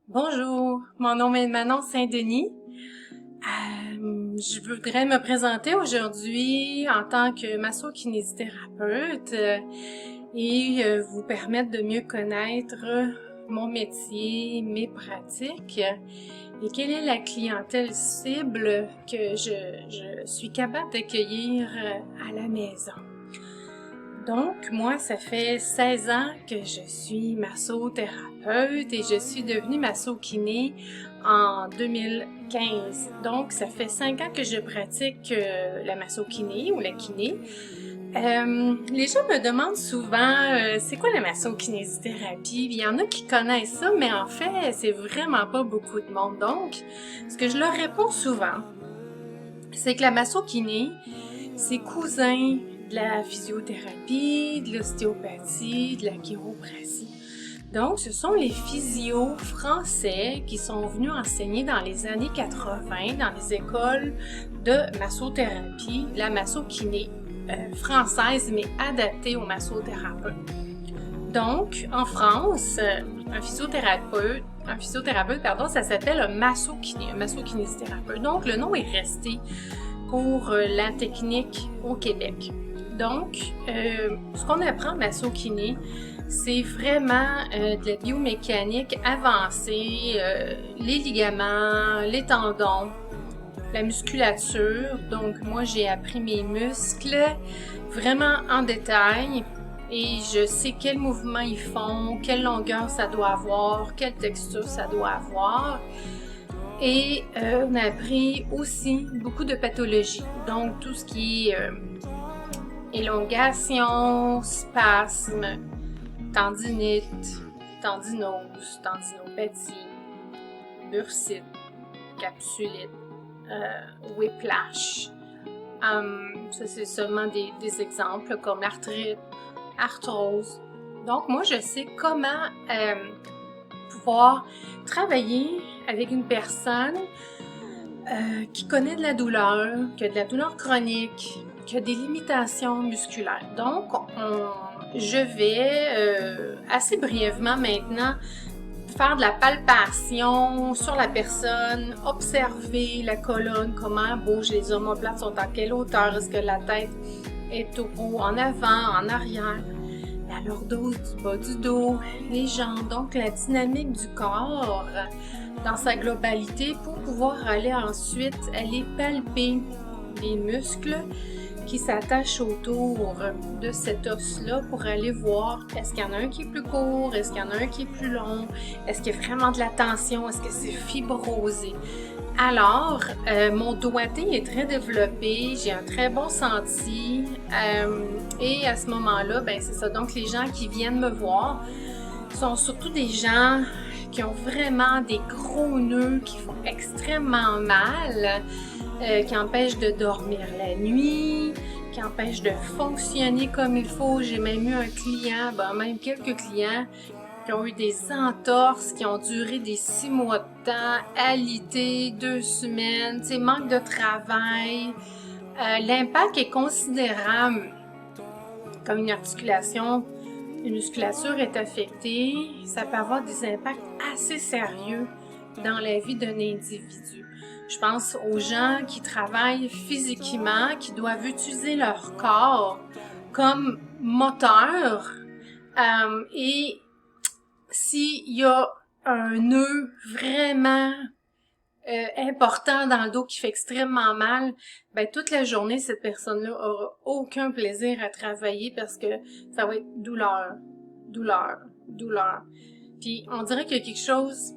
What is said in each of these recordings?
Bonjour, mon nom est Manon Saint-Denis. Je voudrais me présenter aujourd'hui en tant que masso-kinésithérapeute et vous permettre de mieux connaître mon métier, mes pratiques et quelle est la clientèle cible que je suis capable d'accueillir à la maison. Donc, moi, ça fait 16 ans que je suis massothérapeute et je suis devenue masso-kiné en 2015. Donc, ça fait 5 ans que je pratique la masso-kiné ou la kiné. Les gens me demandent souvent c'est quoi la masso-kinésithérapie? Il y en a qui connaissent ça, mais en fait, c'est vraiment pas beaucoup de monde. Donc, ce que je leur réponds souvent, c'est que la masso-kiné, c'est cousin de la physiothérapie, de l'ostéopathie, de la chiropratie. Donc, ce sont les physios français qui sont venus enseigner dans les années 80 dans les écoles de massothérapie, la masso-kiné française, mais adaptée aux massothérapeutes. Donc, en France, un physiothérapeute, ça s'appelle un masso-kiné, un masso-kinésithérapeute. Donc, le nom est resté pour la technique au Québec. Donc, ce qu'on apprend en masso-kiné, c'est vraiment de la biomécanique avancée, les ligaments, les tendons, la musculature. Donc, moi, j'ai appris mes muscles vraiment en détail et je sais quels mouvements ils font, quelle longueur ça doit avoir, quelle texture ça doit avoir. Et on a appris aussi beaucoup de pathologies, donc tout ce qui est élongation, spasme, tendinite, tendinose, tendinopathie, bursite, capsulite, whiplash. Ça, c'est seulement des exemples comme l'arthrite, arthrose. Donc, moi, je sais comment pouvoir travailler avec une personne qui connaît de la douleur, qui a de la douleur chronique, qui a des limitations musculaires. Donc, je vais assez brièvement maintenant faire de la palpation sur la personne, observer la colonne, comment bouge, les omoplates sont à quelle hauteur, est-ce que la tête est au haut, en avant, en arrière, la lordose du bas du dos, les jambes, donc la dynamique du corps dans sa globalité pour pouvoir aller palper les muscles qui s'attachent autour de cet os-là pour aller voir est-ce qu'il y en a un qui est plus court, est-ce qu'il y en a un qui est plus long, est-ce qu'il y a vraiment de la tension, est-ce que c'est fibrosé. Alors, mon doigté est très développé, j'ai un très bon senti et à ce moment-là, ben c'est ça. Donc, les gens qui viennent me voir sont surtout des gens qui ont vraiment des gros nœuds qui font extrêmement mal, qui empêchent de dormir la nuit, qui empêchent de fonctionner comme il faut. J'ai même eu un client, même quelques clients qui ont eu des entorses qui ont duré des 6 mois de temps, alité, 2 semaines, manque de travail. L'impact est considérable comme une musculature est affectée, ça peut avoir des impacts assez sérieux dans la vie d'un individu. Je pense aux gens qui travaillent physiquement, qui doivent utiliser leur corps comme moteur et s'il y a un nœud vraiment important dans le dos qui fait extrêmement mal, ben toute la journée, cette personne-là aura aucun plaisir à travailler parce que ça va être douleur, douleur, douleur. Puis on dirait qu'il y a quelque chose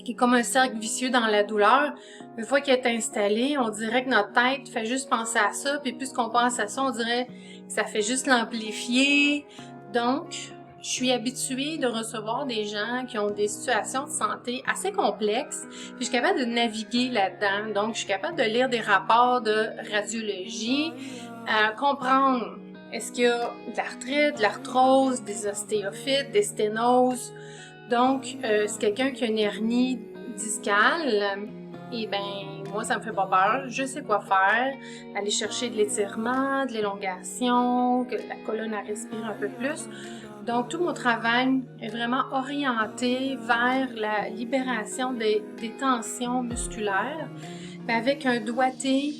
qui est comme un cercle vicieux dans la douleur. Une fois qu'elle est installée, on dirait que notre tête fait juste penser à ça, puis plus qu'on pense à ça, on dirait que ça fait juste l'amplifier. Donc, je suis habituée de recevoir des gens qui ont des situations de santé assez complexes, puis je suis capable de naviguer là-dedans. Donc, je suis capable de lire des rapports de radiologie, comprendre est-ce qu'il y a de l'arthrite, de l'arthrose, des ostéophytes, des sténoses. Donc, c'est quelqu'un qui a une hernie discale, et ben moi, ça me fait pas peur. Je sais quoi faire. Aller chercher de l'étirement, de l'élongation, que la colonne elle respire un peu plus. Donc, tout mon travail est vraiment orienté vers la libération des tensions musculaires, mais avec un doigté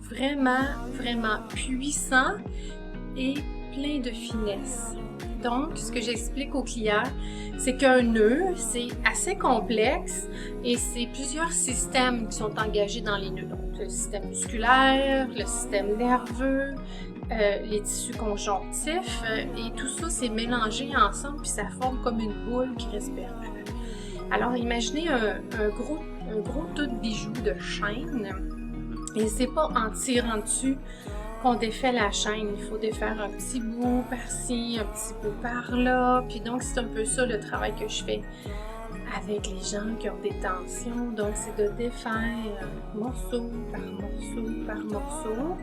vraiment puissant et plein de finesse. Donc, ce que j'explique aux clients, c'est qu'un nœud, c'est assez complexe et c'est plusieurs systèmes qui sont engagés dans les nœuds. Donc, le système musculaire, le système nerveux, les tissus conjonctifs et tout ça, c'est mélangé ensemble puis ça forme comme une boule qui respire plus. Alors, imaginez un gros tas de bijoux de chaîne et c'est pas en tirant dessus qu'on défait la chaîne. Il faut défaire un petit bout par-ci, un petit bout par-là. Puis donc, c'est un peu ça le travail que je fais avec les gens qui ont des tensions. Donc, c'est de défaire morceau par morceau par morceau.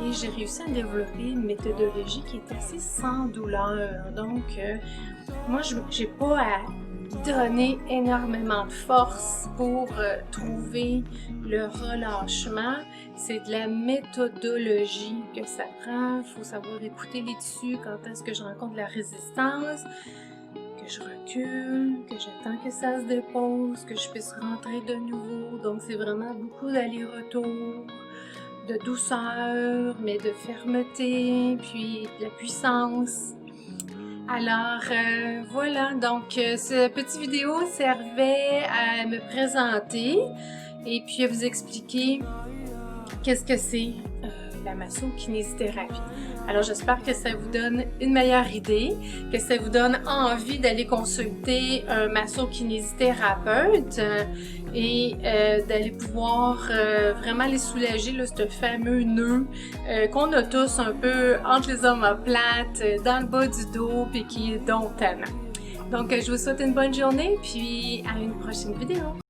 Et j'ai réussi à développer une méthodologie qui est assez sans douleur. Donc, moi, j'ai pas à donner énormément de force pour trouver le relâchement. C'est de la méthodologie que ça prend. Il faut savoir écouter les tissus quand est-ce que je rencontre la résistance, que je recule, que j'attends que ça se dépose, que je puisse rentrer de nouveau. Donc, c'est vraiment beaucoup d'aller-retour, de douceur, mais de fermeté, puis de la puissance. Alors, voilà, donc ce petit vidéo servait à me présenter et puis à vous expliquer qu'est-ce que c'est la masso-kinésithérapie. Alors, j'espère que ça vous donne une meilleure idée, que ça vous donne envie d'aller consulter un masso-kinésithérapeute et d'aller pouvoir vraiment les soulager, là, ce fameux nœud qu'on a tous un peu entre les omoplates, dans le bas du dos, puis qui est donc tannant. Donc, je vous souhaite une bonne journée, puis à une prochaine vidéo.